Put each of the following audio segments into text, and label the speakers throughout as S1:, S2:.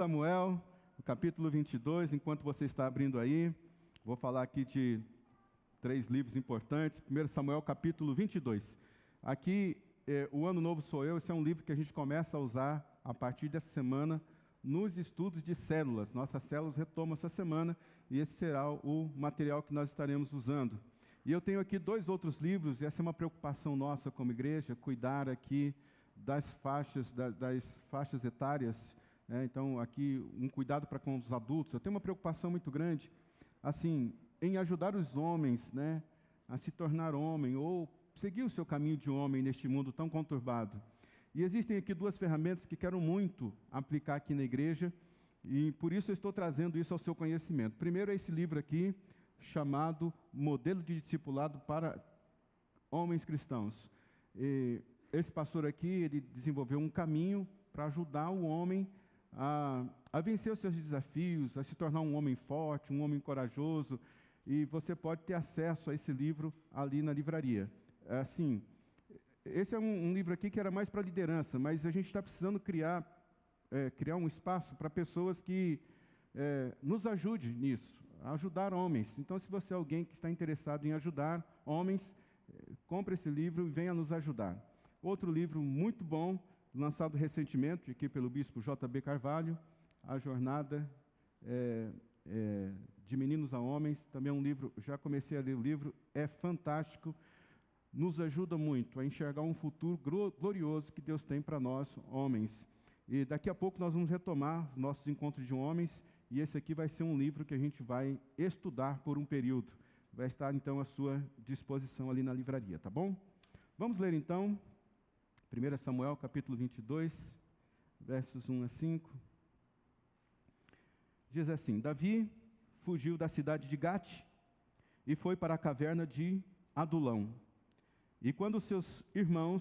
S1: Samuel, capítulo 22, enquanto você está abrindo aí, vou falar aqui de 3 livros importantes. 1 Samuel, capítulo 22. Aqui, O Ano Novo Sou Eu, esse é um livro que a gente começa a usar a partir dessa semana nos estudos de células. Nossas células retomam essa semana e esse será o material que nós estaremos usando. E eu tenho aqui 2 outros livros, e essa é uma preocupação nossa como igreja, cuidar aqui das faixas etárias. Então, aqui, um cuidado para com os adultos. Eu tenho uma preocupação muito grande, assim, em ajudar os homens, a se tornar homem, ou seguir o seu caminho de homem neste mundo tão conturbado. E existem aqui 2 ferramentas que quero muito aplicar aqui na igreja, e por isso eu estou trazendo isso ao seu conhecimento. Primeiro é esse livro aqui, chamado Modelo de Discipulado para Homens Cristãos. E esse pastor aqui, ele desenvolveu um caminho para ajudar o homem a vencer os seus desafios, a se tornar um homem forte, um homem corajoso, e você pode ter acesso a esse livro ali na livraria. Assim, esse é um livro aqui que era mais para liderança, mas a gente está precisando criar um espaço para pessoas que nos ajude nisso, a ajudar homens. Então, se você é alguém que está interessado em ajudar homens, compre esse livro e venha nos ajudar. Outro livro muito bom, lançado recentemente aqui pelo bispo J.B. Carvalho, A Jornada de Meninos a Homens. Também é um livro, já comecei a ler o livro, é fantástico, nos ajuda muito a enxergar um futuro glorioso que Deus tem para nós, homens. E daqui a pouco nós vamos retomar nossos encontros de homens, e esse aqui vai ser um livro que a gente vai estudar por um período. Vai estar então à sua disposição ali na livraria, tá bom? Vamos ler então 1 Samuel, capítulo 22, versos 1 a 5. Diz assim: Davi fugiu da cidade de Gate e foi para a caverna de Adulão. E quando seus irmãos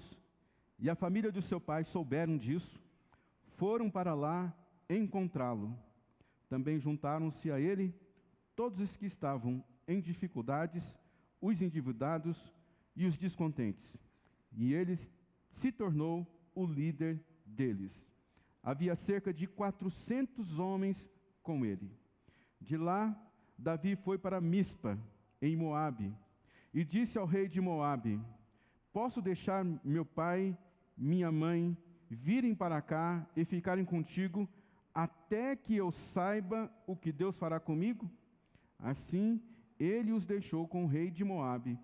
S1: e a família de seu pai souberam disso, foram para lá encontrá-lo. Também juntaram-se a ele todos os que estavam em dificuldades, os endividados e os descontentes. E eles se tornou o líder deles. Havia cerca de 400 homens com ele. De lá, Davi foi para Mispa, em Moabe, e disse ao rei de Moabe: Posso deixar meu pai, minha mãe, virem para cá e ficarem contigo, até que eu saiba o que Deus fará comigo? Assim, ele os deixou com o rei de Moabe,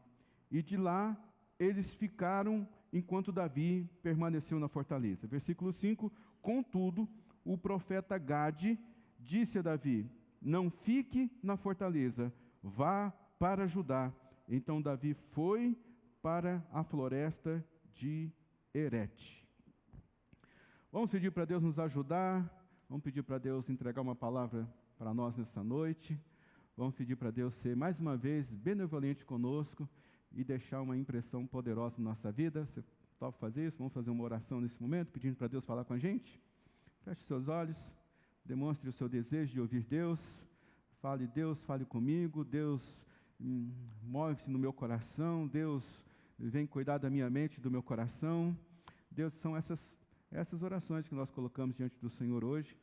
S1: e de lá eles ficaram enquanto Davi permaneceu na fortaleza. Versículo 5, contudo, o profeta Gade disse a Davi: Não fique na fortaleza, vá para Judá. Então Davi foi para a floresta de Herete. Vamos pedir para Deus nos ajudar, vamos pedir para Deus entregar uma palavra para nós nessa noite, vamos pedir para Deus ser mais uma vez benevolente conosco e deixar uma impressão poderosa na nossa vida. Você topa fazer isso? Vamos fazer uma oração nesse momento, pedindo para Deus falar com a gente? Feche seus olhos, demonstre o seu desejo de ouvir Deus. Fale, Deus, fale comigo. Deus, move-se no meu coração. Deus, vem cuidar da minha mente, do meu coração. Deus, são essas orações que nós colocamos diante do Senhor hoje,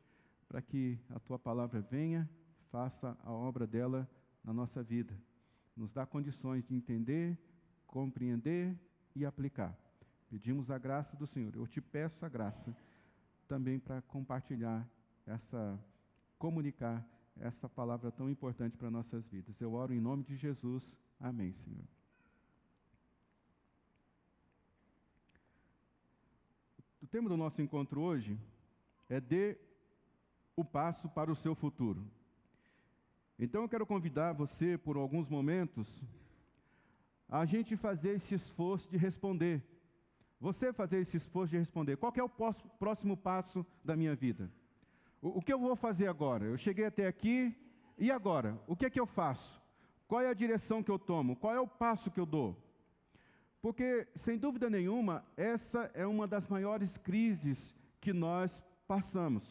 S1: para que a Tua palavra venha, faça a obra dela na nossa vida. Nos dá condições de entender, compreender e aplicar. Pedimos a graça do Senhor. Eu te peço a graça também para compartilhar comunicar essa palavra tão importante para nossas vidas. Eu oro em nome de Jesus. Amém, Senhor. O tema do nosso encontro hoje é dê o passo para o seu futuro. Então eu quero convidar você, por alguns momentos, a gente fazer esse esforço de responder. Você fazer esse esforço de responder. Qual que é o próximo passo da minha vida? O que eu vou fazer agora? Eu cheguei até aqui, e agora? O que é que eu faço? Qual é a direção que eu tomo? Qual é o passo que eu dou? Porque, sem dúvida nenhuma, essa é uma das maiores crises que nós passamos.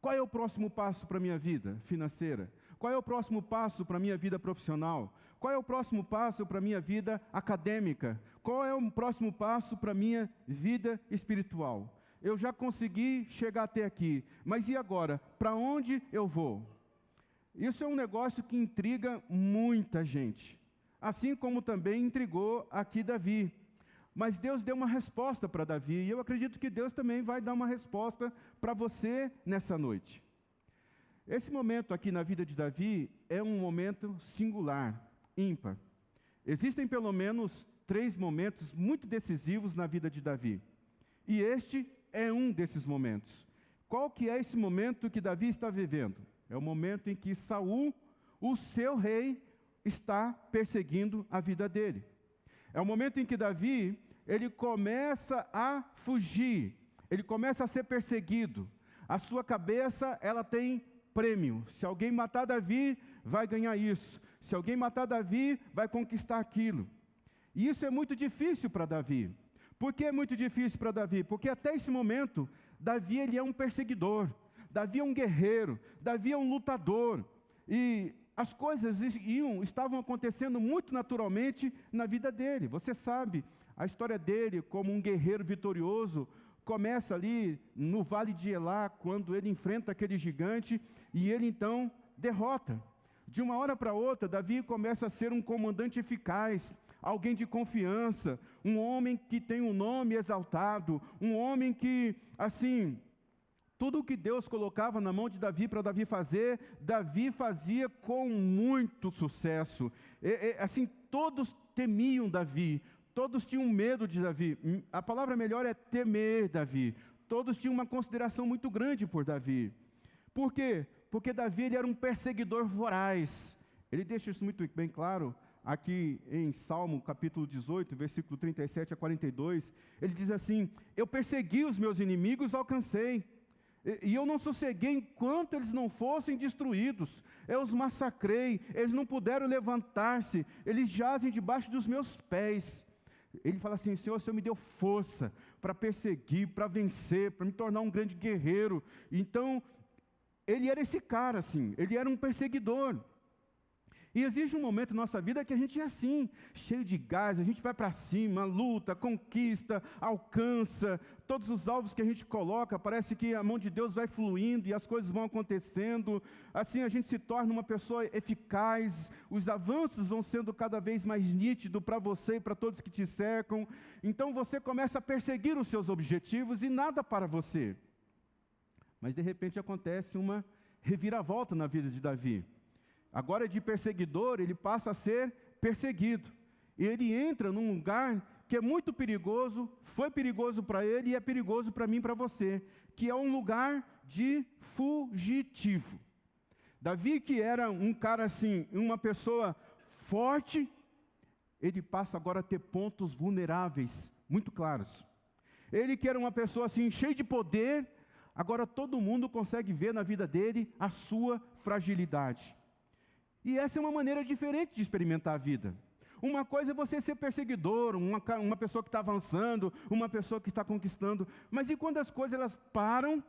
S1: Qual é o próximo passo para a minha vida financeira? Qual é o próximo passo para a minha vida profissional? Qual é o próximo passo para a minha vida acadêmica? Qual é o próximo passo para a minha vida espiritual? eu já consegui chegar até aqui, mas e agora? Para onde eu vou? Isso é um negócio que intriga muita gente, assim como também intrigou aqui Davi. Mas Deus deu uma resposta para Davi, e eu acredito que Deus também vai dar uma resposta para você nessa noite. Esse momento aqui na vida de Davi é um momento singular, ímpar. Existem pelo menos 3 momentos muito decisivos na vida de Davi, e este é um desses momentos. Qual que é esse momento que Davi está vivendo? É o momento em que Saul, o seu rei, está perseguindo a vida dele. É o momento em que Davi, ele começa a fugir, ele começa a ser perseguido. A sua cabeça, ela tem prêmio. Se alguém matar Davi, vai ganhar isso. Se alguém matar Davi, vai conquistar aquilo. E isso é muito difícil para Davi. Por que é muito difícil para Davi? Porque até esse momento, Davi ele é um perseguidor. Davi é um guerreiro. Davi é um lutador. E as coisas estavam acontecendo muito naturalmente na vida dele. Você sabe, a história dele como um guerreiro vitorioso começa ali no Vale de Elá, quando ele enfrenta aquele gigante e ele então derrota. De uma hora para outra, Davi começa a ser um comandante eficaz, alguém de confiança, um homem que tem um nome exaltado, um homem que, assim, tudo o que Deus colocava na mão de Davi para Davi fazer, Davi fazia com muito sucesso. Assim, todos temiam Davi, todos tinham medo de Davi. A palavra melhor é temer Davi. Todos tinham uma consideração muito grande por Davi. Por quê? Porque Davi ele era um perseguidor voraz. Ele deixa isso muito bem claro aqui em Salmo capítulo 18, versículo 37 a 42. Ele diz assim: eu persegui os meus inimigos, alcancei. E eu não sosseguei enquanto eles não fossem destruídos. Eu os massacrei, eles não puderam levantar-se, eles jazem debaixo dos meus pés. Ele fala assim: Senhor, o Senhor me deu força para perseguir, para vencer, para me tornar um grande guerreiro. Então, ele era esse cara assim, ele era um perseguidor. E existe um momento na nossa vida que a gente é assim, cheio de gás, a gente vai para cima, luta, conquista, alcança, todos os alvos que a gente coloca, parece que a mão de Deus vai fluindo e as coisas vão acontecendo, assim a gente se torna uma pessoa eficaz, os avanços vão sendo cada vez mais nítidos para você e para todos que te cercam, então você começa a perseguir os seus objetivos e nada para você. Mas de repente acontece uma reviravolta na vida de Davi. Agora de perseguidor, ele passa a ser perseguido. E ele entra num lugar que é muito perigoso, foi perigoso para ele e é perigoso para mim e para você, que é um lugar de fugitivo. Davi, que era um cara assim, uma pessoa forte, ele passa agora a ter pontos vulneráveis, muito claros. Ele que era uma pessoa assim, cheia de poder, agora todo mundo consegue ver na vida dele a sua fragilidade. E essa é uma maneira diferente de experimentar a vida. Uma coisa é você ser perseguidor, uma pessoa que está avançando, uma pessoa que está conquistando. Mas e quando as coisas elas param,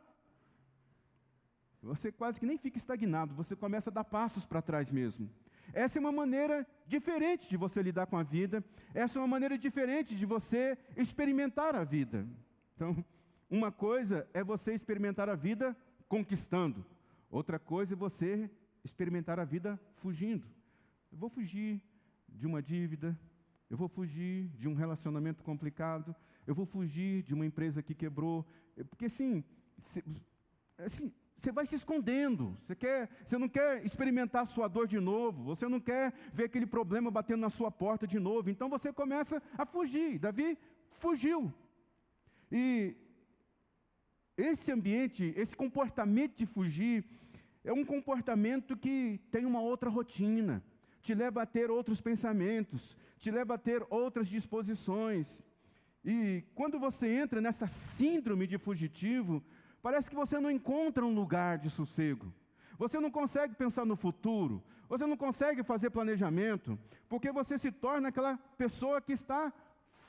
S1: você quase que nem fica estagnado, você começa a dar passos para trás mesmo. Essa é uma maneira diferente de você lidar com a vida. Essa é uma maneira diferente de você experimentar a vida. Então, uma coisa é você experimentar a vida conquistando. Outra coisa é você experimentar a vida fugindo. Eu vou fugir de uma dívida, eu vou fugir de um relacionamento complicado, eu vou fugir de uma empresa que quebrou, porque assim, você vai se escondendo, você não quer experimentar a sua dor de novo, você não quer ver aquele problema batendo na sua porta de novo, então você começa a fugir. Davi fugiu. E esse ambiente, esse comportamento de fugir, é um comportamento que tem uma outra rotina, te leva a ter outros pensamentos, te leva a ter outras disposições. E quando você entra nessa síndrome de fugitivo, parece que você não encontra um lugar de sossego. Você não consegue pensar no futuro, você não consegue fazer planejamento, porque você se torna aquela pessoa que está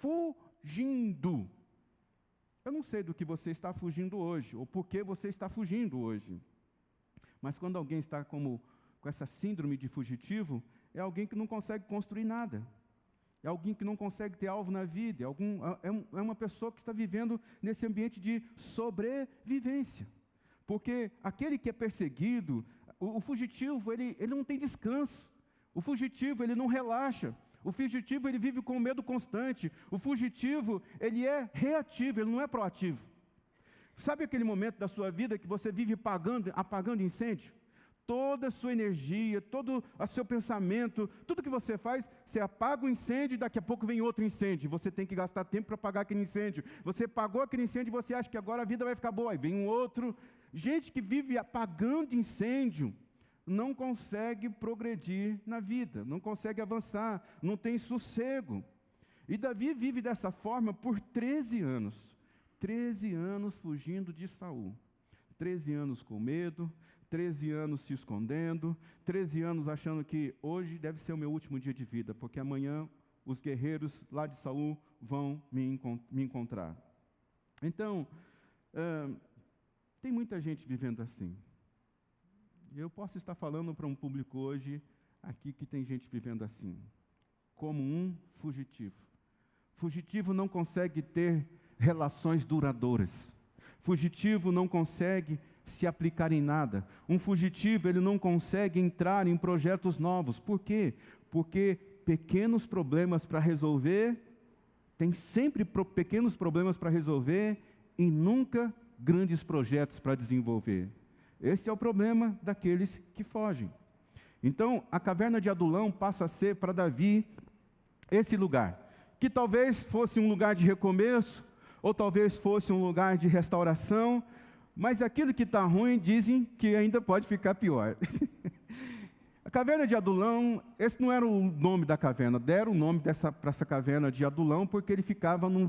S1: fugindo. Eu não sei do que você está fugindo hoje, ou por que você está fugindo hoje. Mas quando alguém está com essa síndrome de fugitivo, é alguém que não consegue construir nada. é alguém que não consegue ter alvo na vida, é uma pessoa que está vivendo nesse ambiente de sobrevivência. Porque aquele que é perseguido, o fugitivo, ele não tem descanso. O fugitivo, ele não relaxa. O fugitivo, ele vive com medo constante. O fugitivo, ele é reativo, ele não é proativo. Sabe aquele momento da sua vida que você vive apagando incêndio? Toda a sua energia, todo o seu pensamento, tudo que você faz, você apaga o incêndio e daqui a pouco vem outro incêndio. Você tem que gastar tempo para apagar aquele incêndio. Você apagou aquele incêndio e você acha que agora a vida vai ficar boa. Aí vem um outro. Gente que vive apagando incêndio não consegue progredir na vida, não consegue avançar, não tem sossego. E Davi vive dessa forma por 13 anos. 13 anos fugindo de Saul. 13 anos com medo, 13 anos se escondendo, 13 anos achando que hoje deve ser o meu último dia de vida, porque amanhã os guerreiros lá de Saul vão me encontrar. Então, tem muita gente vivendo assim. Eu posso estar falando para um público hoje aqui que tem gente vivendo assim, como um fugitivo. Fugitivo não consegue ter relações duradouras. Fugitivo não consegue se aplicar em nada. Um fugitivo, ele não consegue entrar em projetos novos. Por quê? Porque pequenos problemas para resolver, tem sempre pequenos problemas para resolver e nunca grandes projetos para desenvolver. Esse é o problema daqueles que fogem. Então, a caverna de Adulão passa a ser para Davi esse lugar, que talvez fosse um lugar de recomeço, ou talvez fosse um lugar de restauração, mas aquilo que está ruim, dizem que ainda pode ficar pior. A caverna de Adulão, esse não era o nome da caverna, deram o nome para essa caverna de Adulão, porque ele ficava num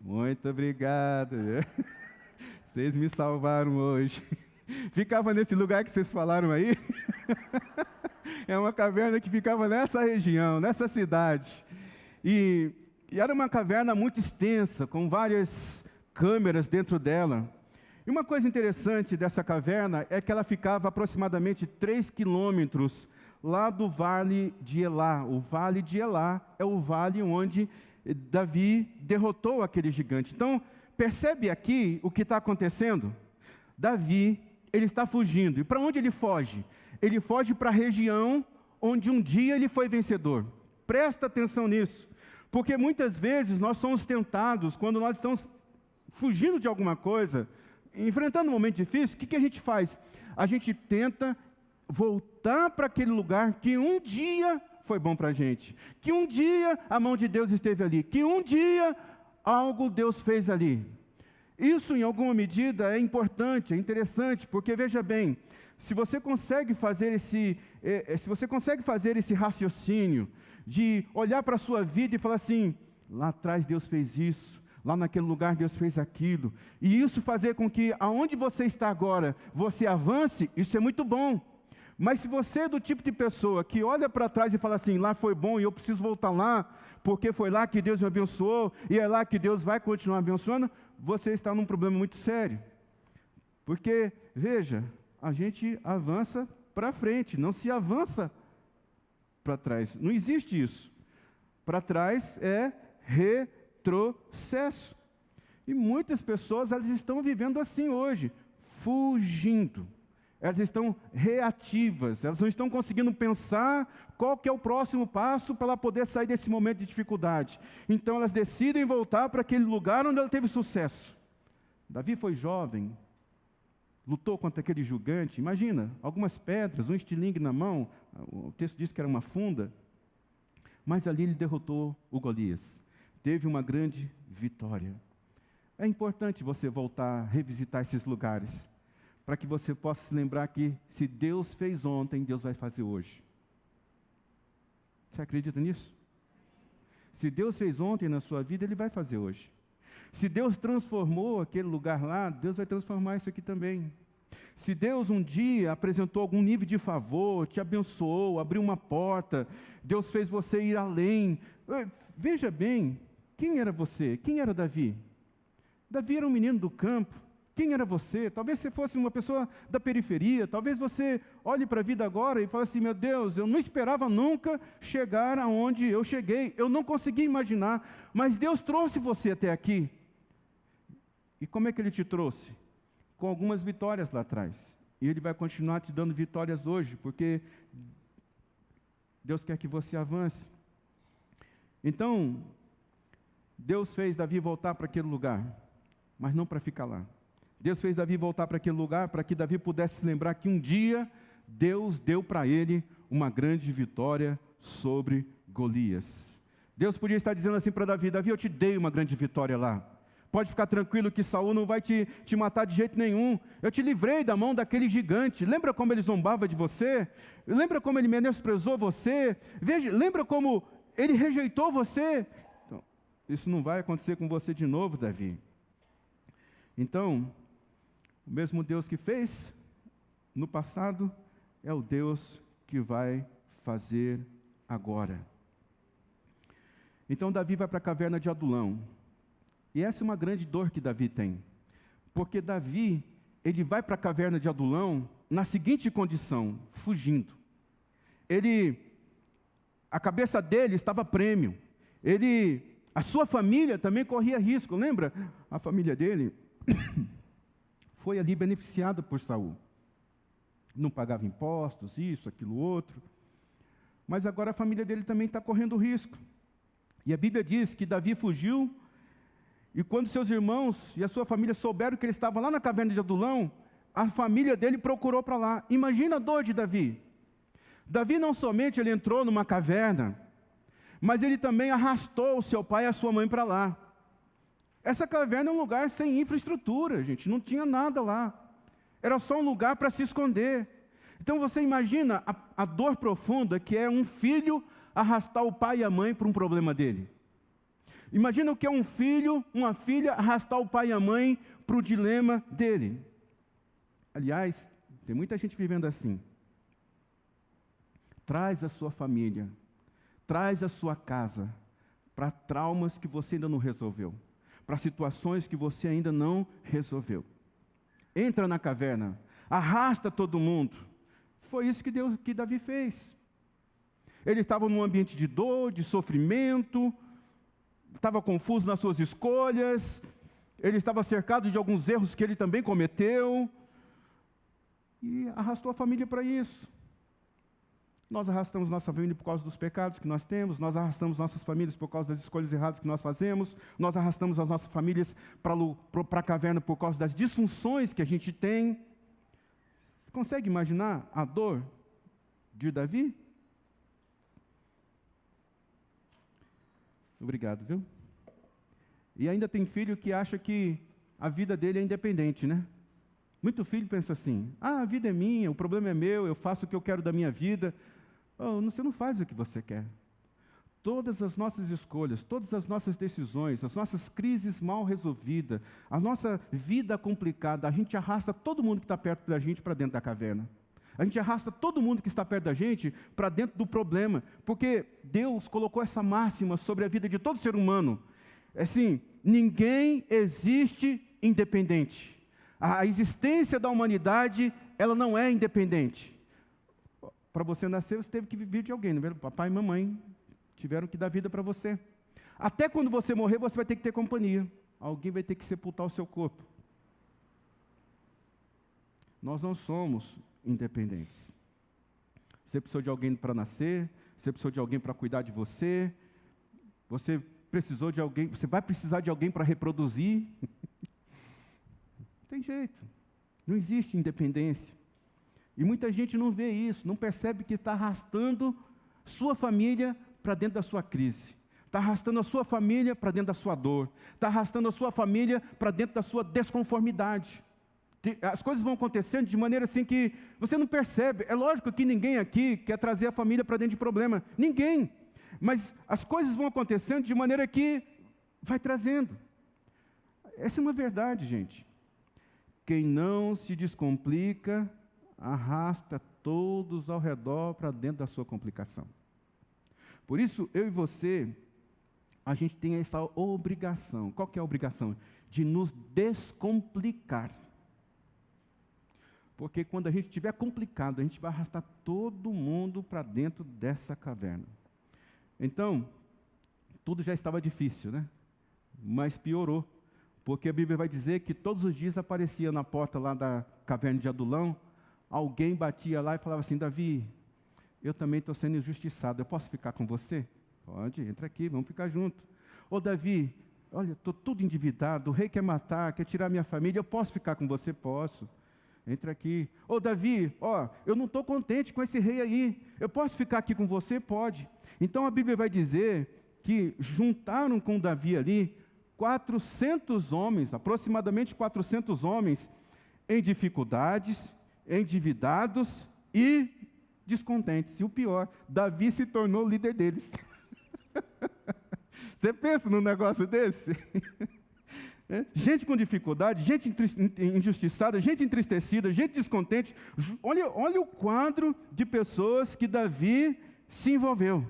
S1: Muito obrigado. Vocês me salvaram hoje. Ficava nesse lugar que vocês falaram aí. É uma caverna que ficava nessa região, nessa cidade. E era uma caverna muito extensa, com várias câmeras dentro dela. E uma coisa interessante dessa caverna é que ela ficava aproximadamente 3 quilômetros lá do Vale de Elá. O Vale de Elá é o vale onde Davi derrotou aquele gigante. Então, percebe aqui o que está acontecendo? Davi, ele está fugindo. E para onde ele foge? Ele foge para a região onde um dia ele foi vencedor. Presta atenção nisso. Porque muitas vezes nós somos tentados, quando nós estamos fugindo de alguma coisa, enfrentando um momento difícil, o que a gente faz? A gente tenta voltar para aquele lugar que um dia foi bom para a gente, que um dia a mão de Deus esteve ali, que um dia algo Deus fez ali. Isso, em alguma medida, é importante, é interessante, porque, veja bem, se você consegue fazer esse raciocínio de olhar para a sua vida e falar assim, lá atrás Deus fez isso, lá naquele lugar Deus fez aquilo, e isso fazer com que aonde você está agora, você avance, isso é muito bom. Mas se você é do tipo de pessoa que olha para trás e fala assim, lá foi bom e eu preciso voltar lá, porque foi lá que Deus me abençoou, e é lá que Deus vai continuar abençoando, você está num problema muito sério. Porque, veja, a gente avança para frente, não se avança para trás. Não existe isso. Para trás é retrocesso. E muitas pessoas, elas estão vivendo assim hoje, fugindo. Elas estão reativas, elas não estão conseguindo pensar qual que é o próximo passo para ela poder sair desse momento de dificuldade. Então elas decidem voltar para aquele lugar onde ela teve sucesso. Davi foi jovem, lutou contra aquele gigante, imagina, algumas pedras, um estilingue na mão, o texto diz que era uma funda, mas ali ele derrotou o Golias, teve uma grande vitória. É importante você voltar, revisitar esses lugares, para que você possa se lembrar que se Deus fez ontem, Deus vai fazer hoje. Você acredita nisso? Se Deus fez ontem na sua vida, Ele vai fazer hoje. Se Deus transformou aquele lugar lá, Deus vai transformar isso aqui também. Se Deus um dia apresentou algum nível de favor, te abençoou, abriu uma porta, Deus fez você ir além. Veja bem, quem era você? Quem era Davi? Davi era um menino do campo, Quem era você? Talvez você fosse uma pessoa da periferia, talvez você olhe para a vida agora e fale assim, meu Deus, eu não esperava nunca chegar aonde eu cheguei, eu não consegui imaginar, mas Deus trouxe você até aqui. E como é que Ele te trouxe? Com algumas vitórias lá atrás. E Ele vai continuar te dando vitórias hoje, porque Deus quer que você avance. Então, Deus fez Davi voltar para aquele lugar, mas não para ficar lá. Deus fez Davi voltar para aquele lugar para que Davi pudesse se lembrar que um dia Deus deu para ele uma grande vitória sobre Golias. Deus podia estar dizendo assim para Davi, Davi, eu te dei uma grande vitória lá. Pode ficar tranquilo que Saul não vai te matar de jeito nenhum. Eu te livrei da mão daquele gigante. Lembra como ele zombava de você? Lembra como ele menosprezou você? Veja, lembra como ele rejeitou você? Então, isso não vai acontecer com você de novo, Davi. Então, o mesmo Deus que fez no passado é o Deus que vai fazer agora. Então Davi vai para a caverna de Adulão. E essa é uma grande dor que Davi tem. Porque Davi, ele vai para a caverna de Adulão na seguinte condição, fugindo. A cabeça dele estava a prêmio. A sua família também corria risco. Lembra? A família dele foi ali beneficiada por Saul. Não pagava impostos, isso, aquilo, outro. Mas agora a família dele também está correndo risco. E a Bíblia diz que Davi fugiu, e quando seus irmãos e a sua família souberam que ele estava lá na caverna de Adulão, a família dele procurou para lá. Imagina a dor de Davi. Davi não somente ele entrou numa caverna, mas ele também arrastou o seu pai e a sua mãe para lá. Essa caverna é um lugar sem infraestrutura, gente, não tinha nada lá. Era só um lugar para se esconder. Então você imagina a dor profunda que é um filho arrastar o pai e a mãe para um problema dele. Imagina o que é um filho, uma filha arrastar o pai e a mãe para o dilema dele. Aliás, tem muita gente vivendo assim. Traz a sua família, traz a sua casa para traumas que você ainda não resolveu, para situações que você ainda não resolveu. Entra na caverna, arrasta todo mundo. Foi isso que Davi fez. Ele estava num ambiente de dor, de sofrimento, estava confuso nas suas escolhas, ele estava cercado de alguns erros que ele também cometeu, e arrastou a família para isso. Nós arrastamos nossa família por causa dos pecados que nós temos, nós arrastamos nossas famílias por causa das escolhas erradas que nós fazemos, nós arrastamos as nossas famílias para a caverna por causa das disfunções que a gente tem. Você consegue imaginar a dor de Davi? Obrigado, viu? E ainda tem filho que acha que a vida dele é independente, né? Muito filho pensa assim, a vida é minha, o problema é meu, eu faço o que eu quero da minha vida. Oh, você não faz o que você quer. Todas as nossas escolhas, todas as nossas decisões, as nossas crises mal resolvidas, a nossa vida complicada, a gente arrasta todo mundo que está perto da gente para dentro da caverna. A gente arrasta todo mundo que está perto da gente para dentro do problema, porque Deus colocou essa máxima sobre a vida de todo ser humano. Assim, ninguém existe independente. A existência da humanidade, ela não é independente. Para você nascer, você teve que viver de alguém, não é? Papai e mamãe tiveram que dar vida para você. Até quando você morrer, você vai ter que ter companhia. Alguém vai ter que sepultar o seu corpo. Nós não somos independentes. Você precisou de alguém para nascer, você precisou de alguém para cuidar de você, você precisou de alguém, você vai precisar de alguém para reproduzir. Não tem jeito. Não existe independência. E muita gente não vê isso, não percebe que está arrastando sua família para dentro da sua crise. Está arrastando a sua família para dentro da sua dor. Está arrastando a sua família para dentro da sua desconformidade. As coisas vão acontecendo de maneira assim que você não percebe. É lógico que ninguém aqui quer trazer a família para dentro de problema. Ninguém. Mas as coisas vão acontecendo de maneira que vai trazendo. Essa é uma verdade, gente. Quem não se descomplica, arrasta todos ao redor para dentro da sua complicação. Por isso, eu e você, a gente tem essa obrigação. Qual que é a obrigação? De nos descomplicar. Porque quando a gente estiver complicado, a gente vai arrastar todo mundo para dentro dessa caverna. Então, tudo já estava difícil, né? Mas piorou. Porque a Bíblia vai dizer que todos os dias aparecia na porta lá da caverna de Adulão, alguém batia lá e falava assim: Davi, eu também estou sendo injustiçado, eu posso ficar com você? Pode, entra aqui, vamos ficar juntos. Ô Davi, olha, estou tudo endividado, o rei quer matar, quer tirar minha família, eu posso ficar com você? Posso. Entra aqui. Ô Davi, eu não estou contente com esse rei aí, eu posso ficar aqui com você? Pode. Então a Bíblia vai dizer que juntaram com Davi ali 400 homens, aproximadamente 400 homens, em dificuldades, endividados e descontentes. E o pior, Davi se tornou líder deles. Você pensa num negócio desse? Gente com dificuldade, gente injustiçada, gente entristecida, gente descontente. Olha o quadro de pessoas que Davi se envolveu.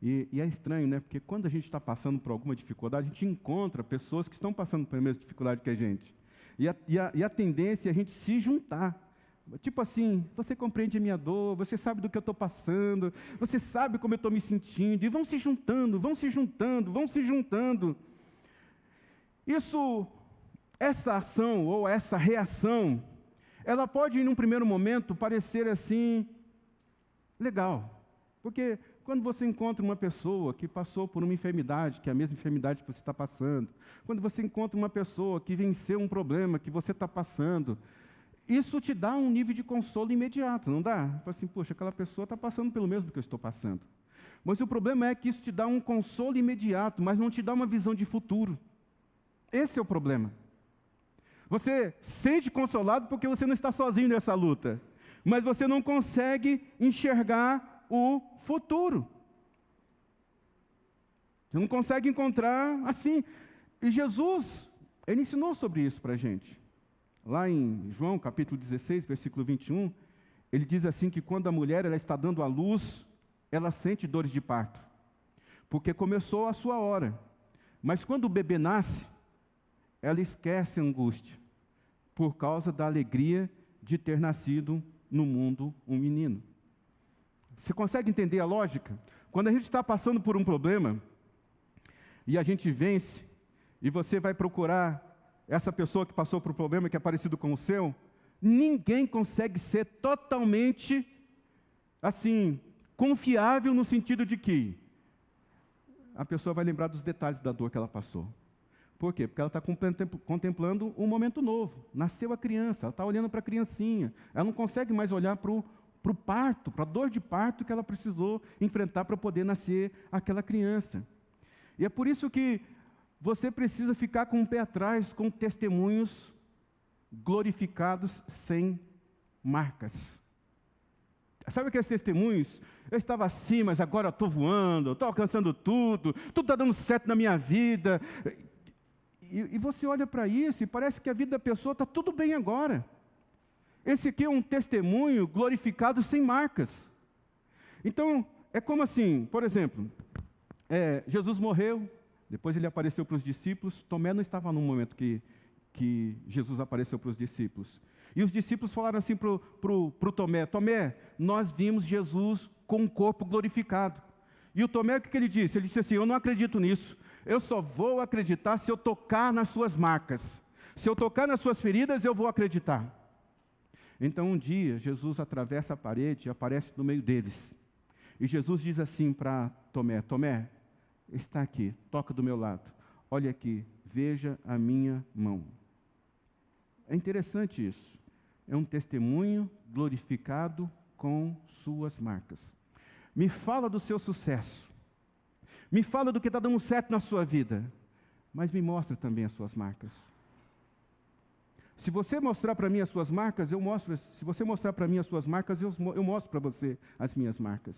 S1: E é estranho, né? Porque quando a gente está passando por alguma dificuldade, a gente encontra pessoas que estão passando pela mesma dificuldade que a gente. E a tendência é a gente se juntar. Tipo assim, você compreende a minha dor, você sabe do que eu estou passando, você sabe como eu estou me sentindo, e vão se juntando, vão se juntando, vão se juntando. Essa ação ou essa reação, ela pode, num primeiro momento, parecer assim, legal. Porque quando você encontra uma pessoa que passou por uma enfermidade, que é a mesma enfermidade que você está passando, quando você encontra uma pessoa que venceu um problema que você está passando, isso te dá um nível de consolo imediato, não dá? Fala assim, poxa, aquela pessoa está passando pelo mesmo que eu estou passando. Mas o problema é que isso te dá um consolo imediato, mas não te dá uma visão de futuro. Esse é o problema. Você sente consolado porque você não está sozinho nessa luta, mas você não consegue enxergar o futuro. Você não consegue encontrar assim. E Jesus, Ele ensinou sobre isso para a gente. Lá em João, capítulo 16, versículo 21, ele diz assim que quando a mulher ela está dando à luz, ela sente dores de parto, porque começou a sua hora. Mas quando o bebê nasce, ela esquece a angústia, por causa da alegria de ter nascido no mundo um menino. Você consegue entender a lógica? Quando a gente está passando por um problema, e a gente vence, e você vai procurar essa pessoa que passou por um problema que é parecido com o seu, ninguém consegue ser totalmente, assim, confiável no sentido de que a pessoa vai lembrar dos detalhes da dor que ela passou. Por quê? Porque ela está contemplando um momento novo. Nasceu a criança, ela está olhando para a criancinha. Ela não consegue mais olhar para o parto, para a dor de parto que ela precisou enfrentar para poder nascer aquela criança. E é por isso que você precisa ficar com o pé atrás com testemunhos glorificados sem marcas. Sabe aqueles testemunhos? Eu estava assim, mas agora eu estou voando, estou alcançando tudo está dando certo na minha vida. E você olha para isso e parece que a vida da pessoa está tudo bem agora. Esse aqui é um testemunho glorificado sem marcas. Então, é como assim, por exemplo, Jesus morreu, depois ele apareceu para os discípulos. Tomé não estava no momento que Jesus apareceu para os discípulos. E os discípulos falaram assim para o Tomé: Tomé, nós vimos Jesus com o corpo glorificado. E o Tomé, o que ele disse? Ele disse assim: eu não acredito nisso. Eu só vou acreditar se eu tocar nas suas marcas. Se eu tocar nas suas feridas, eu vou acreditar. Então um dia, Jesus atravessa a parede e aparece no meio deles. E Jesus diz assim para Tomé: Tomé, está aqui, toca do meu lado. Olha aqui, veja a minha mão. É interessante isso. É um testemunho glorificado com suas marcas. Me fala do seu sucesso. Me fala do que está dando certo na sua vida. Mas me mostra também as suas marcas. Se você mostrar para mim as suas marcas, eu mostro. Se você mostrar para mim as suas marcas, eu mostro para você as minhas marcas.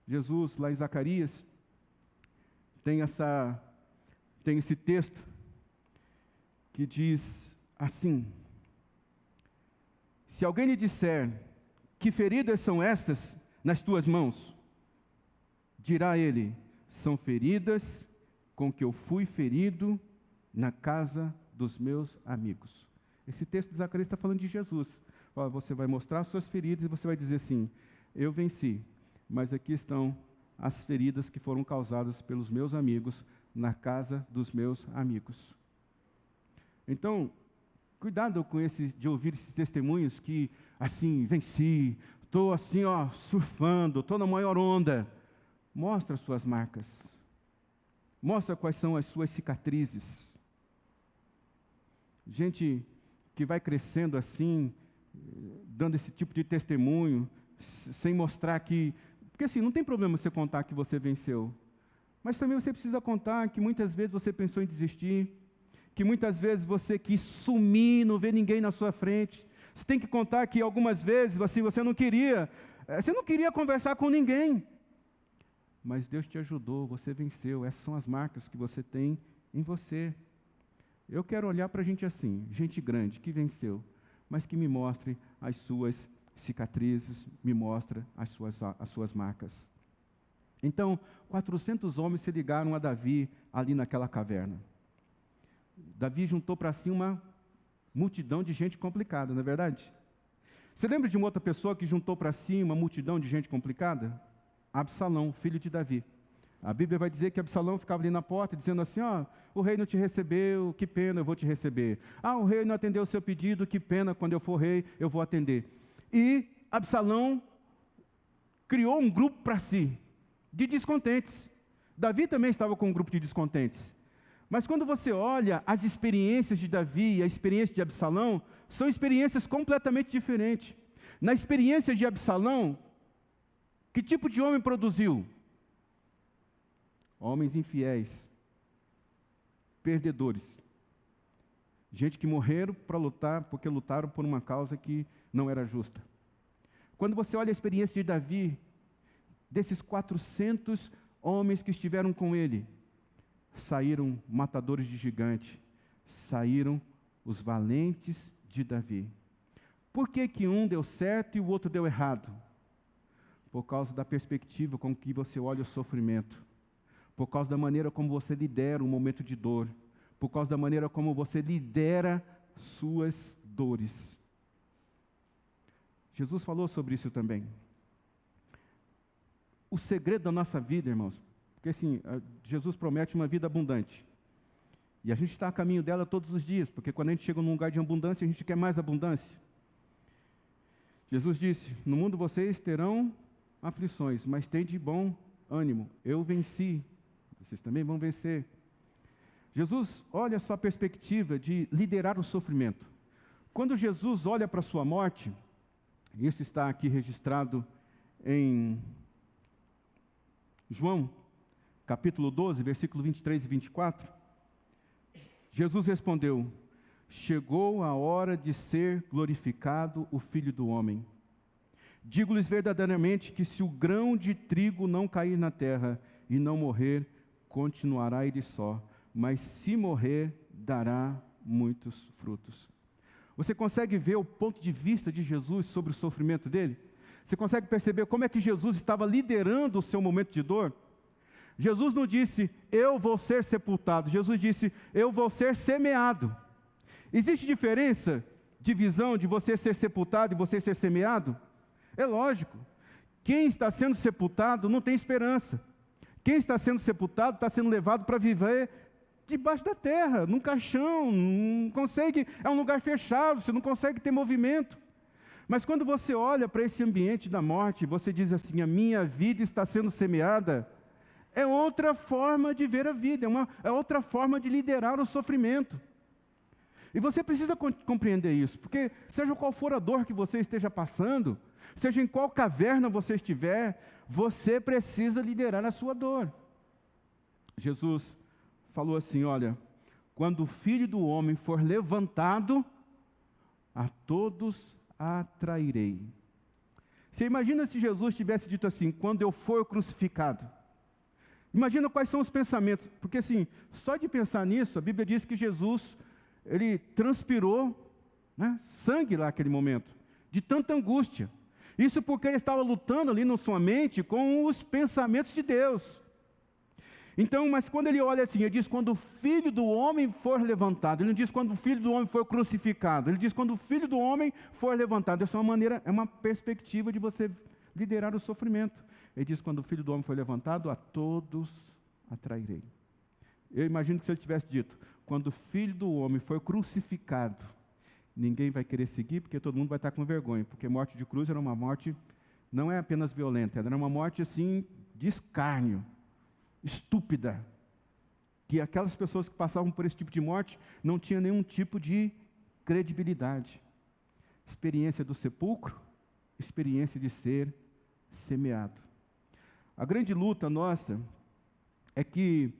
S1: Jesus, lá em Zacarias, tem esse texto que diz assim: se alguém lhe disser, que feridas são estas nas tuas mãos? Dirá ele, são feridas com que eu fui ferido na casa dos meus amigos. Esse texto de Zacarias está falando de Jesus. Você vai mostrar as suas feridas e você vai dizer assim, eu venci, mas aqui estão as feridas que foram causadas pelos meus amigos na casa dos meus amigos. Então, cuidado com de ouvir esses testemunhos que, assim, venci, estou assim, surfando, estou na maior onda. Mostra as suas marcas. Mostra quais são as suas cicatrizes. Gente que vai crescendo assim, dando esse tipo de testemunho, sem mostrar que... Porque assim, não tem problema você contar que você venceu. Mas também você precisa contar que muitas vezes você pensou em desistir, que muitas vezes você quis sumir, não ver ninguém na sua frente. Você tem que contar que algumas vezes assim, você não queria conversar com ninguém. Mas Deus te ajudou, você venceu. Essas são as marcas que você tem em você. Eu quero olhar para gente assim, gente grande, que venceu, mas que me mostre as suas cicatrizes, me mostre as suas marcas. Então, 400 homens se ligaram a Davi ali naquela caverna. Davi juntou para si uma multidão de gente complicada, não é verdade? Você lembra de uma outra pessoa que juntou para si uma multidão de gente complicada? Absalão, filho de Davi. A Bíblia vai dizer que Absalão ficava ali na porta dizendo assim, o rei não te recebeu, que pena, eu vou te receber. O rei não atendeu o seu pedido, que pena, quando eu for rei, eu vou atender. E Absalão criou um grupo para si, de descontentes. Davi também estava com um grupo de descontentes. Mas quando você olha as experiências de Davi e a experiência de Absalão, são experiências completamente diferentes. Na experiência de Absalão, que tipo de homem produziu? Homens infiéis, perdedores. Gente que morreram para lutar, porque lutaram por uma causa que não era justa. Quando você olha a experiência de Davi, desses 400 homens que estiveram com ele, saíram matadores de gigante, saíram os valentes de Davi. Por que um deu certo e o outro deu errado? Por causa da perspectiva com que você olha o sofrimento, por causa da maneira como você lidera um momento de dor, por causa da maneira como você lidera suas dores. Jesus falou sobre isso também. O segredo da nossa vida, irmãos, porque assim, Jesus promete uma vida abundante. E a gente está a caminho dela todos os dias, porque quando a gente chega num lugar de abundância, a gente quer mais abundância. Jesus disse, no mundo vocês terão aflições, mas tende bom ânimo, eu venci, vocês também vão vencer. Jesus olha a sua perspectiva de liderar o sofrimento. Quando Jesus olha para a sua morte, isso está aqui registrado em João, capítulo 12, versículo 23 e 24, Jesus respondeu, chegou a hora de ser glorificado o Filho do Homem. Digo-lhes verdadeiramente que se o grão de trigo não cair na terra e não morrer, continuará ele só, mas se morrer, dará muitos frutos. Você consegue ver o ponto de vista de Jesus sobre o sofrimento dele? Você consegue perceber como é que Jesus estava liderando o seu momento de dor? Jesus não disse, eu vou ser sepultado. Jesus disse, eu vou ser semeado. Existe diferença de visão de você ser sepultado e você ser semeado? É lógico. Quem está sendo sepultado não tem esperança. Quem está sendo sepultado está sendo levado para viver debaixo da terra, num caixão, não consegue, é um lugar fechado, você não consegue ter movimento. Mas quando você olha para esse ambiente da morte, você diz assim, a minha vida está sendo semeada, é outra forma de ver a vida, é outra forma de liderar o sofrimento. E você precisa compreender isso, porque seja qual for a dor que você esteja passando, seja em qual caverna você estiver, você precisa liderar a sua dor. Jesus falou assim, olha, quando o Filho do Homem for levantado, a todos atrairei. Você imagina se Jesus tivesse dito assim, quando eu for crucificado. Imagina quais são os pensamentos, porque assim, só de pensar nisso, a Bíblia diz que Jesus, ele transpirou, sangue lá naquele momento, de tanta angústia. Isso porque ele estava lutando ali na sua mente com os pensamentos de Deus. Então, mas quando ele olha assim, ele diz, quando o Filho do Homem for levantado. Ele não diz quando o Filho do Homem for crucificado. Ele diz quando o Filho do Homem for levantado. Essa é uma maneira, é uma perspectiva de você liderar o sofrimento. Ele diz, quando o Filho do Homem for levantado, a todos atrairei. Eu imagino que se ele tivesse dito, quando o Filho do Homem for crucificado, ninguém vai querer seguir, porque todo mundo vai estar com vergonha. Porque morte de cruz era uma morte, não é apenas violenta, era uma morte assim, de escárnio, estúpida, que aquelas pessoas que passavam por esse tipo de morte não tinham nenhum tipo de credibilidade. Experiência do sepulcro, experiência de ser semeado. A grande luta nossa é que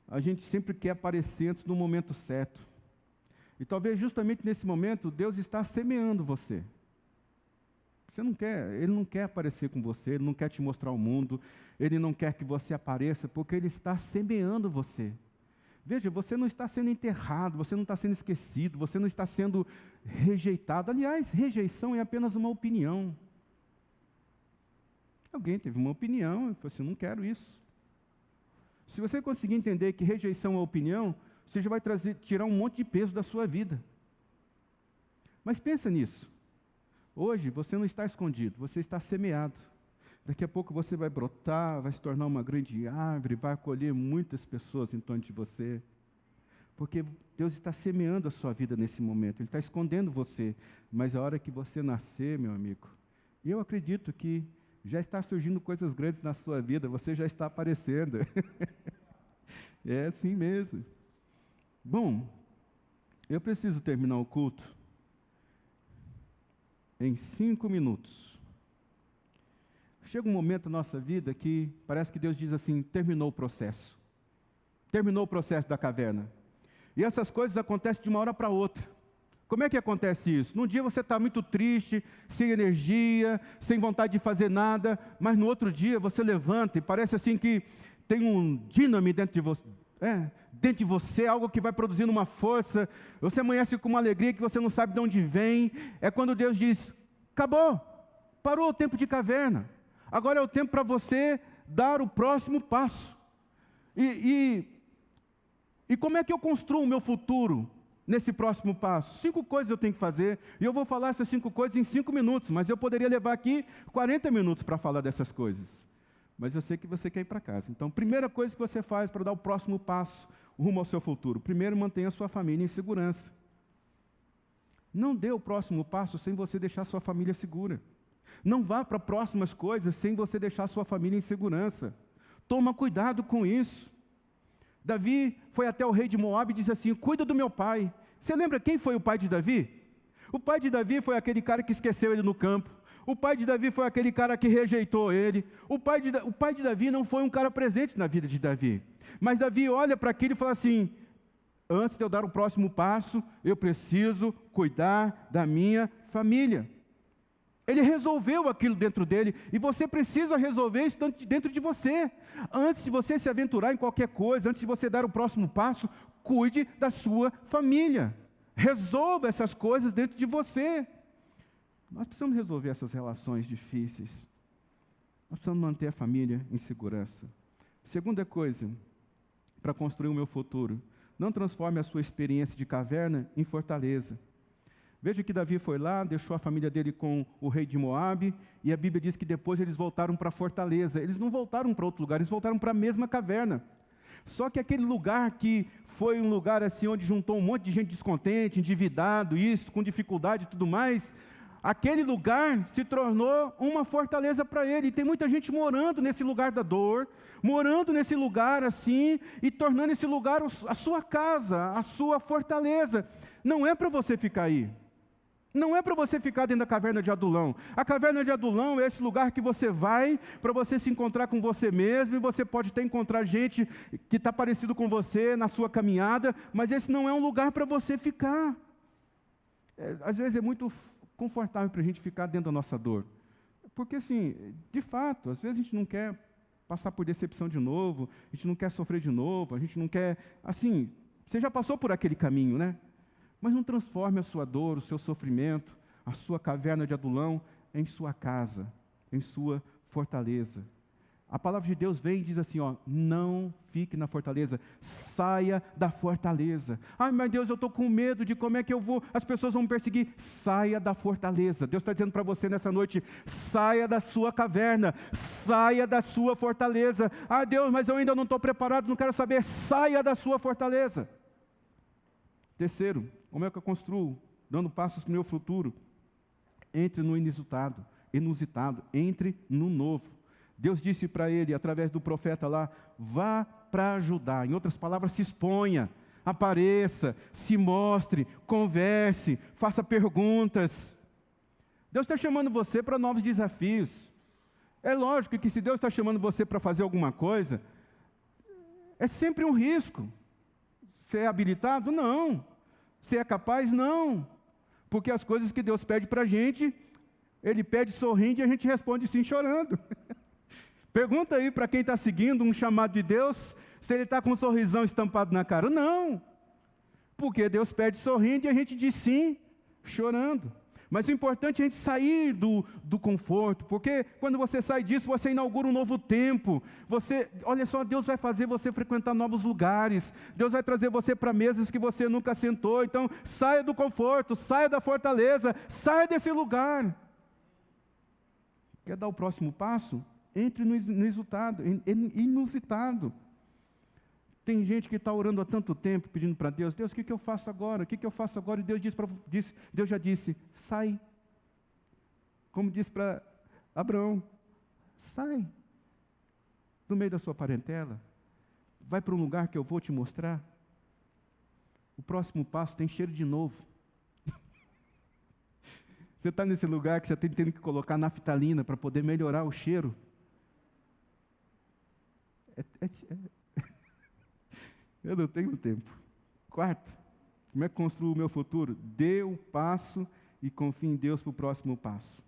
S1: a gente sempre quer aparecer antes do momento certo. E talvez justamente nesse momento Deus está semeando você. Você não quer, Ele não quer aparecer com você, Ele não quer te mostrar o mundo, Ele não quer que você apareça, porque Ele está semeando você. Veja, você não está sendo enterrado, você não está sendo esquecido, você não está sendo rejeitado. Aliás, rejeição é apenas uma opinião. Alguém teve uma opinião e falou assim, não quero isso. Se você conseguir entender que rejeição é opinião, você já vai tirar um monte de peso da sua vida. Mas pensa nisso. Hoje você não está escondido, você está semeado. Daqui a pouco você vai brotar, vai se tornar uma grande árvore, vai acolher muitas pessoas em torno de você. Porque Deus está semeando a sua vida nesse momento, Ele está escondendo você. Mas a hora que você nascer, meu amigo, eu acredito que já está surgindo coisas grandes na sua vida, você já está aparecendo. É assim mesmo. Bom, eu preciso terminar o culto em 5 minutos. Chega um momento na nossa vida que parece que Deus diz assim, terminou o processo. Terminou o processo da caverna. E essas coisas acontecem de uma hora para outra. Como é que acontece isso? Num dia você está muito triste, sem energia, sem vontade de fazer nada, mas no outro dia você levanta e parece assim que tem um dínamo dentro de você, algo que vai produzindo uma força, você amanhece com uma alegria que você não sabe de onde vem. É quando Deus diz, acabou, parou o tempo de caverna, agora é o tempo para você dar o próximo passo. E como é que eu construo o meu futuro nesse próximo passo? 5 coisas eu tenho que fazer, e eu vou falar essas 5 coisas em 5 minutos, mas eu poderia levar aqui 40 minutos para falar dessas coisas. Mas eu sei que você quer ir para casa. Então, primeira coisa que você faz para dar o próximo passo rumo ao seu futuro. Primeiro, mantenha a sua família em segurança. Não dê o próximo passo sem você deixar a sua família segura. Não vá para próximas coisas sem você deixar a sua família em segurança. Toma cuidado com isso. Davi foi até o rei de Moabe e disse assim, cuida do meu pai. Você lembra quem foi o pai de Davi? O pai de Davi foi aquele cara que esqueceu ele no campo. O pai de Davi foi aquele cara que rejeitou ele. O pai de Davi não foi um cara presente na vida de Davi. Mas Davi olha para aquilo e fala assim, antes de eu dar o próximo passo, eu preciso cuidar da minha família. Ele resolveu aquilo dentro dele, e você precisa resolver isso dentro de você. Antes de você se aventurar em qualquer coisa, antes de você dar o próximo passo, cuide da sua família. Resolva essas coisas dentro de você. Nós precisamos resolver essas relações difíceis. Nós precisamos manter a família em segurança. Segunda coisa, para construir o meu futuro, não transforme a sua experiência de caverna em fortaleza. Veja que Davi foi lá, deixou a família dele com o rei de Moabe, e a Bíblia diz que depois eles voltaram para a fortaleza. Eles não voltaram para outro lugar, eles voltaram para a mesma caverna. Só que aquele lugar que foi um lugar assim, onde juntou um monte de gente descontente, endividado, isso, com dificuldade e tudo mais, aquele lugar se tornou uma fortaleza para ele. E tem muita gente morando nesse lugar da dor, morando nesse lugar assim, e tornando esse lugar a sua casa, a sua fortaleza. Não é para você ficar aí. Não é para você ficar dentro da caverna de Adulão. A caverna de Adulão é esse lugar que você vai para você se encontrar com você mesmo, e você pode até encontrar gente que está parecido com você na sua caminhada, mas esse não é um lugar para você ficar. Às vezes é muito confortável para a gente ficar dentro da nossa dor. Porque assim, de fato, às vezes a gente não quer passar por decepção de novo, a gente não quer sofrer de novo, a gente não quer, assim, você já passou por aquele caminho, né? Mas não transforme a sua dor, o seu sofrimento, a sua caverna de Adulão em sua casa, em sua fortaleza. A palavra de Deus vem e diz assim, ó, não fique na fortaleza, saia da fortaleza. Ai, meu Deus, eu estou com medo de como é que eu vou, as pessoas vão me perseguir. Saia da fortaleza. Deus está dizendo para você nessa noite, saia da sua caverna, saia da sua fortaleza. Ah, Deus, mas eu ainda não estou preparado, não quero saber. Saia da sua fortaleza. Terceiro, como é que eu construo? Dando passos para o meu futuro. Entre no inusitado, entre no novo. Deus disse para ele, através do profeta lá, vá para ajudar. Em outras palavras, se exponha, apareça, se mostre, converse, faça perguntas. Deus está chamando você para novos desafios. É lógico que se Deus está chamando você para fazer alguma coisa, é sempre um risco. Você é habilitado? Não. Você é capaz? Não. Porque as coisas que Deus pede para a gente, Ele pede sorrindo e a gente responde sim chorando. Pergunta aí para quem está seguindo um chamado de Deus, se ele está com um sorrisão estampado na cara. Não, porque Deus pede sorrindo e a gente diz sim, chorando. Mas o importante é a gente sair do conforto, porque quando você sai disso, você inaugura um novo tempo. Olha só, Deus vai fazer você frequentar novos lugares. Deus vai trazer você para mesas que você nunca sentou. Então, saia do conforto, saia da fortaleza, saia desse lugar. Quer dar o próximo passo? Entre no inusitado. Tem gente que está orando há tanto tempo, pedindo para Deus, Deus, o que eu faço agora? O que eu faço agora? E Deus já disse, sai. Como disse para Abraão, sai do meio da sua parentela, vai para um lugar que eu vou te mostrar. O próximo passo tem cheiro de novo. Você está nesse lugar que você tem que colocar naftalina para poder melhorar o cheiro. Eu não tenho tempo. Quarto, como é que construo o meu futuro? Dê o passo e confie em Deus para o próximo passo.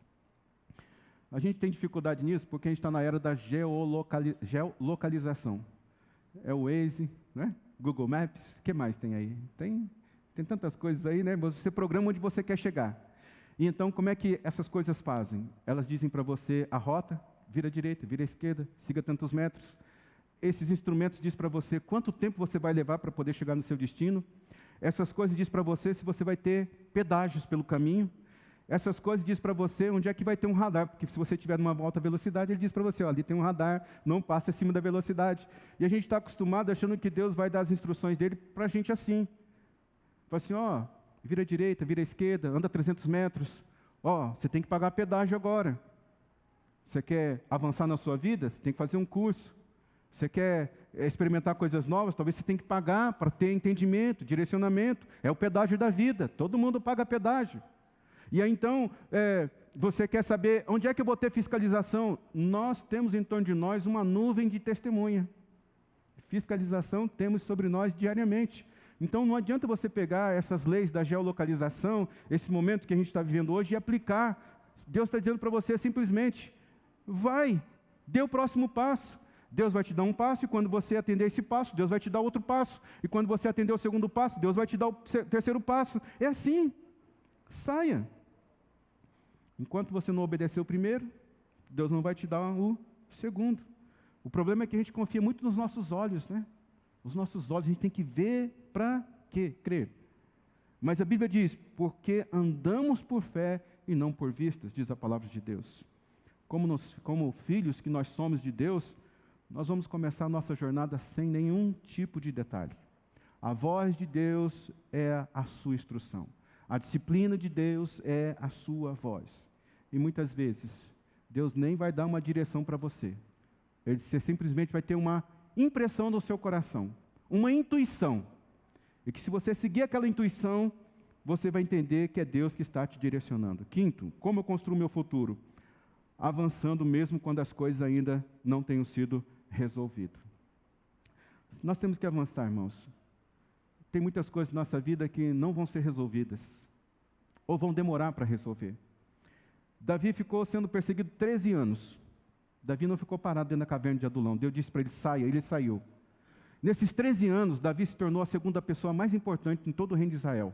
S1: A gente tem dificuldade nisso porque a gente está na era da geolocalização. É o Waze, né? Google Maps, o que mais tem aí? Tem tantas coisas aí, né? Você programa onde você quer chegar. E então, como é que essas coisas fazem? Elas dizem para você a rota, vira à direita, vira à esquerda, siga tantos metros. Esses instrumentos dizem para você quanto tempo você vai levar para poder chegar no seu destino. Essas coisas dizem para você se você vai ter pedágios pelo caminho. Essas coisas dizem para você onde é que vai ter um radar, porque se você estiver numa alta velocidade, ele diz para você, ó, ali tem um radar, não passe acima da velocidade. E a gente está acostumado achando que Deus vai dar as instruções dele para a gente assim. Fala assim, ó, vira à direita, vira à esquerda, anda 300 metros. Ó, você tem que pagar pedágio agora. Você quer avançar na sua vida? Você tem que fazer um curso. Você quer experimentar coisas novas? Talvez você tenha que pagar para ter entendimento, direcionamento. É o pedágio da vida. Todo mundo paga pedágio. E aí então, você quer saber onde é que eu vou ter fiscalização? Nós temos em torno de nós uma nuvem de testemunha. Fiscalização temos sobre nós diariamente. Então não adianta você pegar essas leis da geolocalização, esse momento que a gente está vivendo hoje, e aplicar. Deus está dizendo para você simplesmente, vai, dê o próximo passo. Deus vai te dar um passo, e quando você atender esse passo, Deus vai te dar outro passo. E quando você atender o segundo passo, Deus vai te dar o terceiro passo. É assim. Saia. Enquanto você não obedecer o primeiro, Deus não vai te dar o segundo. O problema é que a gente confia muito nos nossos olhos, né? Os nossos olhos, a gente tem que ver para quê? Crer. Mas a Bíblia diz, porque andamos por fé e não por vistas, diz a palavra de Deus. Como filhos que nós somos de Deus, nós vamos começar a nossa jornada sem nenhum tipo de detalhe. A voz de Deus é a sua instrução. A disciplina de Deus é a sua voz. E muitas vezes, Deus nem vai dar uma direção para você. Você simplesmente vai ter uma impressão no seu coração, uma intuição. E que se você seguir aquela intuição, você vai entender que é Deus que está te direcionando. Quinto, como eu construo meu futuro? Avançando mesmo quando as coisas ainda não tenham sido resolvidas. Nós temos que avançar, irmãos. Tem muitas coisas na nossa vida que não vão ser resolvidas, ou vão demorar para resolver. Davi ficou sendo perseguido 13 anos. Davi não ficou parado dentro da caverna de Adulão. Deus disse para ele, saia, ele saiu. Nesses 13 anos, Davi se tornou a segunda pessoa mais importante em todo o reino de Israel.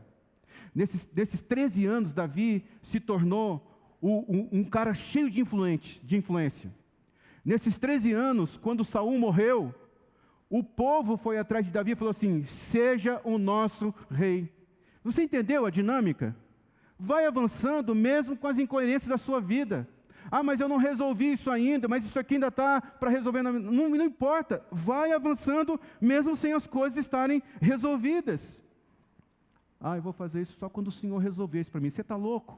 S1: Nesses 13 anos, Davi se tornou um cara cheio de influência. Nesses 13 anos, quando Saul morreu, o povo foi atrás de Davi e falou assim: seja o nosso rei. Você entendeu a dinâmica? Vai avançando mesmo com as incoerências da sua vida. Ah, mas eu não resolvi isso ainda, mas isso aqui ainda está para resolver. Não importa, vai avançando mesmo sem as coisas estarem resolvidas. Ah, eu vou fazer isso só quando o Senhor resolver isso para mim. Você está louco?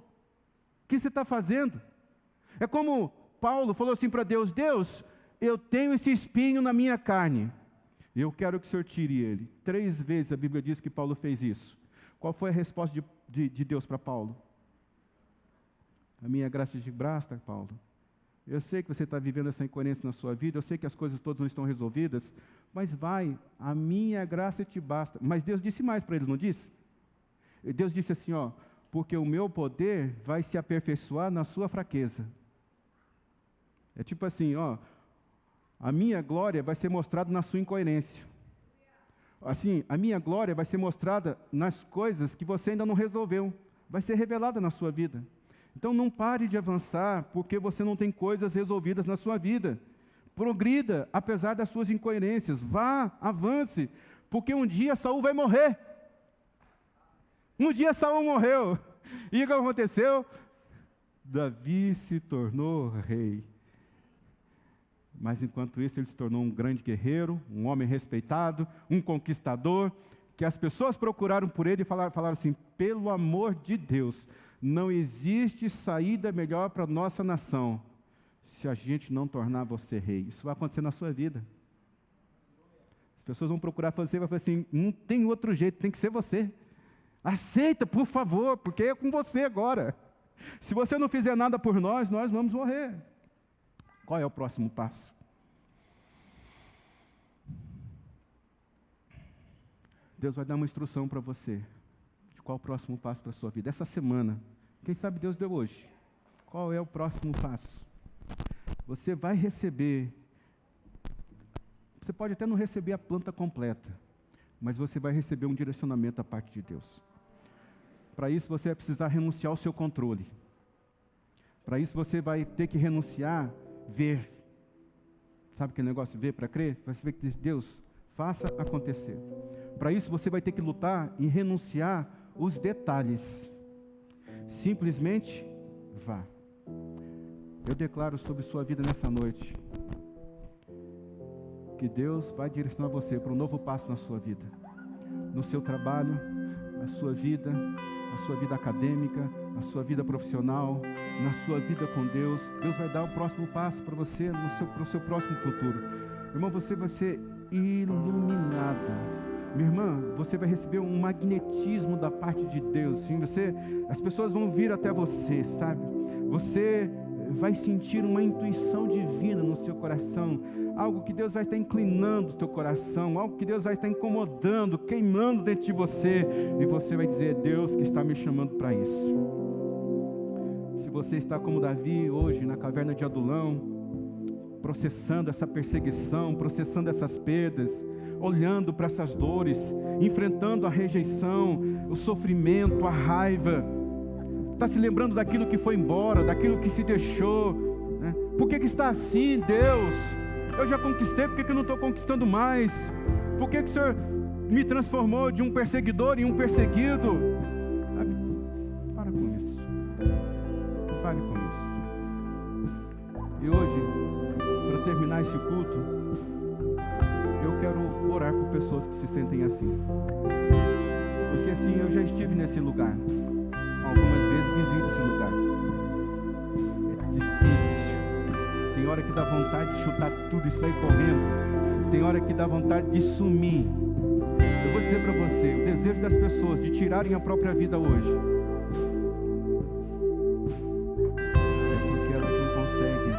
S1: O que você está fazendo? É como Paulo falou assim para Deus: Deus, eu tenho esse espinho na minha carne, eu quero que o Senhor tire ele. 3 vezes a Bíblia diz que Paulo fez isso. Qual foi a resposta de Deus para Paulo? A minha graça te basta, Paulo. Eu sei que você está vivendo essa incoerência na sua vida, eu sei que as coisas todas não estão resolvidas, mas vai, a minha graça te basta. Mas Deus disse mais para ele, não disse? Deus disse assim, ó: porque o meu poder vai se aperfeiçoar na sua fraqueza. É tipo assim, ó, a minha glória vai ser mostrada na sua incoerência. Assim, a minha glória vai ser mostrada nas coisas que você ainda não resolveu. Vai ser revelada na sua vida. Então não pare de avançar porque você não tem coisas resolvidas na sua vida. Progrida, apesar das suas incoerências. Vá, avance, porque um dia Saul vai morrer. Um dia Saul morreu. E o que aconteceu? Davi se tornou rei. Mas enquanto isso ele se tornou um grande guerreiro, um homem respeitado, um conquistador, que as pessoas procuraram por ele e falaram assim: pelo amor de Deus, não existe saída melhor para a nossa nação se a gente não tornar você rei. Isso vai acontecer na sua vida. As pessoas vão procurar você e vão falar assim: não tem outro jeito, tem que ser você. Aceita, por favor, porque é com você agora. Se você não fizer nada por nós, nós vamos morrer. Qual é o próximo passo? Deus vai dar uma instrução para você. De qual o próximo passo para a sua vida? Essa semana. Quem sabe Deus deu hoje. Qual é o próximo passo? Você vai receber. Você pode até não receber a planta completa, mas você vai receber um direcionamento da parte de Deus. Para isso você vai precisar renunciar ao seu controle. Para isso você vai ter que renunciar ver. Sabe aquele negócio ver para crer? Você vai ter que dizer: Deus, faça acontecer. Para isso você vai ter que lutar e renunciar os detalhes. Simplesmente vá. Eu declaro sobre sua vida nessa noite que Deus vai direcionar você para um novo passo na sua vida. No seu trabalho, na sua vida acadêmica, na sua vida profissional, na sua vida com Deus. Deus vai dar o próximo passo para você, para o seu próximo futuro. Irmão, você vai ser iluminado. Minha irmã, você vai receber um magnetismo da parte de Deus. Sim? As pessoas vão vir até você, sabe? Você vai sentir uma intuição divina no seu coração. Algo que Deus vai estar inclinando o teu coração. Algo que Deus vai estar incomodando, queimando dentro de você. E você vai dizer: Deus que está me chamando para isso. Se você está como Davi hoje na caverna de Adulão, processando essa perseguição, processando essas perdas, olhando para essas dores, enfrentando a rejeição, o sofrimento, a raiva, está se lembrando daquilo que foi embora, daquilo que se deixou, né? Por que está assim, Deus? Eu já conquistei, por que eu não estou conquistando mais? Por que o Senhor me transformou de um perseguidor em um perseguido? Sabe? Para com isso. Pare com isso. E hoje, para terminar esse culto, eu quero orar por pessoas que se sentem assim. Porque assim, eu já estive nesse lugar. Algumas vezes visito esse lugar. É difícil. Tem hora que dá vontade de chutar tudo e sair correndo. Tem hora que dá vontade de sumir. Eu vou dizer para você, o desejo das pessoas de tirarem a própria vida hoje é porque elas não conseguem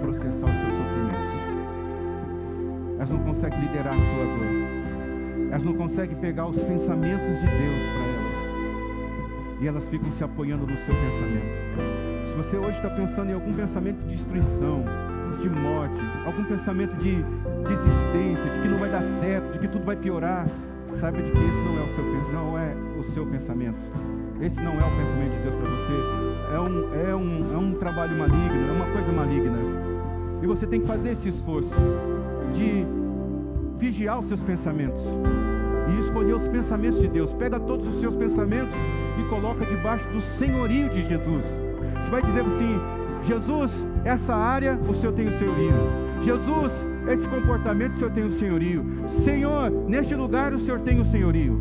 S1: processar os seus sofrimentos. Elas não conseguem liderar a sua dor. Elas não conseguem pegar os pensamentos de Deus para elas. E elas ficam se apoiando no seu pensamento. Se você hoje está pensando em algum pensamento de destruição, de morte, algum pensamento de desistência, de que não vai dar certo, de que tudo vai piorar, saiba de que esse não é o seu pensamento. Esse não é o pensamento de Deus para você. É um trabalho maligno, é uma coisa maligna. E você tem que fazer esse esforço de vigiar os seus pensamentos e escolher os pensamentos de Deus. Pega todos os seus pensamentos e coloca debaixo do senhorio de Jesus. Você vai dizer assim: Jesus, essa área o Senhor tem o senhorio. Jesus, esse comportamento o Senhor tem o senhorio. Senhor, neste lugar o Senhor tem o senhorio.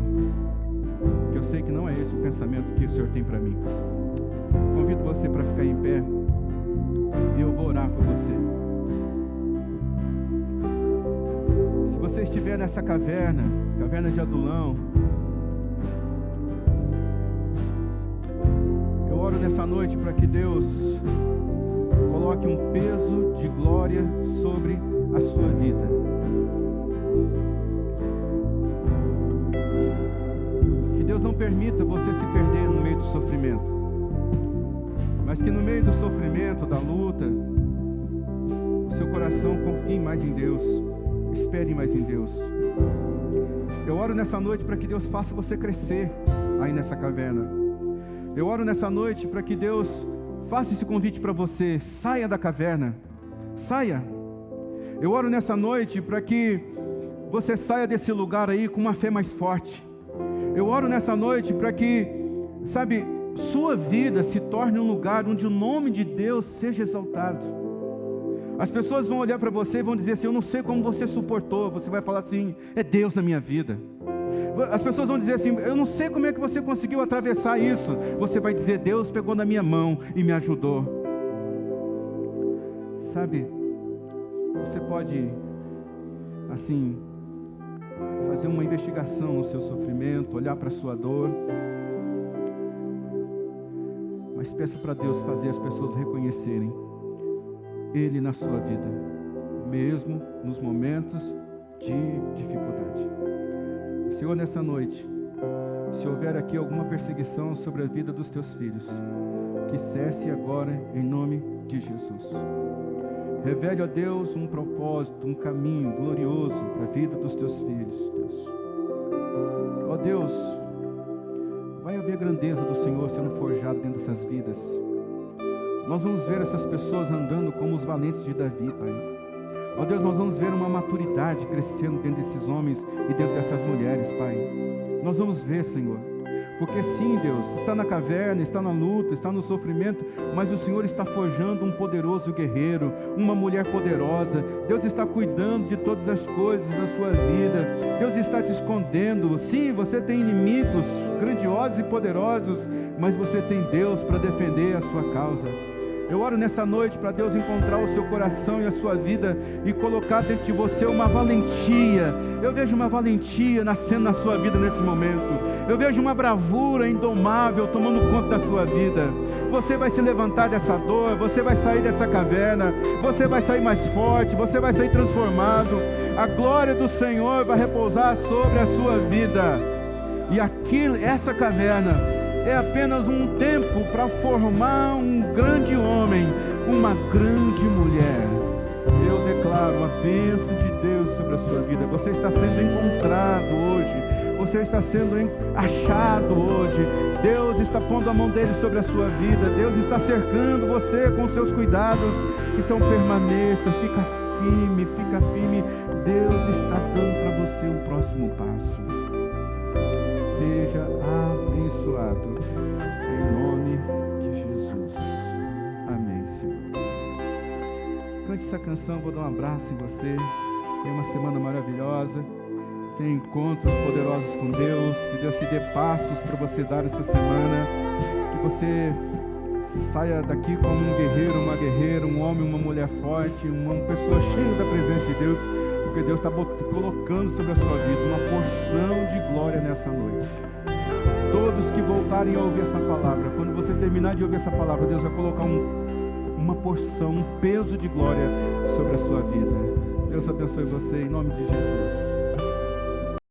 S1: Que eu sei que não é esse o pensamento que o Senhor tem para mim. Convido você para ficar em pé e eu vou orar por você. Se você estiver nessa caverna de Adulão, eu oro nessa noite para que Deus coloque um peso de glória sobre a sua vida. Que Deus não permita você se perder no meio do sofrimento, mas que no meio do sofrimento, da luta, o seu coração confie mais em Deus, espere mais em Deus. Eu oro nessa noite para que Deus faça você crescer aí nessa caverna. Eu oro nessa noite para que Deus faça esse convite para você: saia da caverna, saia. Eu oro nessa noite para que você saia desse lugar aí com uma fé mais forte. Eu oro nessa noite para que, sabe, sua vida se torne um lugar onde o nome de Deus seja exaltado. As pessoas vão olhar para você e vão dizer assim: eu não sei como você suportou. Você vai falar assim: é Deus na minha vida. As pessoas vão dizer assim: eu não sei como é que você conseguiu atravessar isso. Você vai dizer: Deus pegou na minha mão e me ajudou. Sabe, você pode, assim, fazer uma investigação no seu sofrimento, olhar para a sua dor, mas peça para Deus fazer as pessoas reconhecerem Ele na sua vida, mesmo nos momentos de dificuldade. Senhor, nessa noite, se houver aqui alguma perseguição sobre a vida dos teus filhos, que cesse agora em nome de Jesus. Revele a Deus um propósito, um caminho glorioso para a vida dos teus filhos, Deus. Ó Deus, vai haver grandeza do Senhor sendo forjado dentro dessas vidas. Nós vamos ver essas pessoas andando como os valentes de Davi, Pai. Ó Deus, nós vamos ver uma maturidade crescendo dentro desses homens e dentro dessas mulheres, Pai. Nós vamos ver, Senhor. Porque sim, Deus, está na caverna, está na luta, está no sofrimento, mas o Senhor está forjando um poderoso guerreiro, uma mulher poderosa. Deus está cuidando de todas as coisas da sua vida. Deus está te escondendo. Sim, você tem inimigos grandiosos e poderosos, mas você tem Deus para defender a sua causa. Eu oro nessa noite para Deus encontrar o seu coração e a sua vida e colocar dentro de você uma valentia. Eu vejo uma valentia nascendo na sua vida nesse momento. Eu vejo uma bravura indomável tomando conta da sua vida. Você vai se levantar dessa dor, você vai sair dessa caverna, você vai sair mais forte, você vai sair transformado. A glória do Senhor vai repousar sobre a sua vida. E essa caverna é apenas um tempo para formar um grande homem, uma grande mulher. Eu declaro a bênção de Deus sobre a sua vida. Você está sendo encontrado hoje. Você está sendo achado hoje. Deus está pondo a mão dele sobre a sua vida. Deus está cercando você com seus cuidados. Então permaneça, fica firme, fica firme. Deus está dando para você um próximo passo. Seja abençoado em nome de Jesus. Amém, Senhor. Cante essa canção, vou dar um abraço em você. Tenha uma semana maravilhosa. Tenha encontros poderosos com Deus. Que Deus te dê passos para você dar essa semana. Que você saia daqui como um guerreiro, uma guerreira, um homem, uma mulher forte, uma pessoa cheia da presença de Deus. Porque Deus está colocando sobre a sua vida uma porção de glória nessa noite. Todos que voltarem a ouvir essa palavra, quando você terminar de ouvir essa palavra, Deus vai colocar uma porção, um peso de glória sobre a sua vida. Deus abençoe você em nome de Jesus.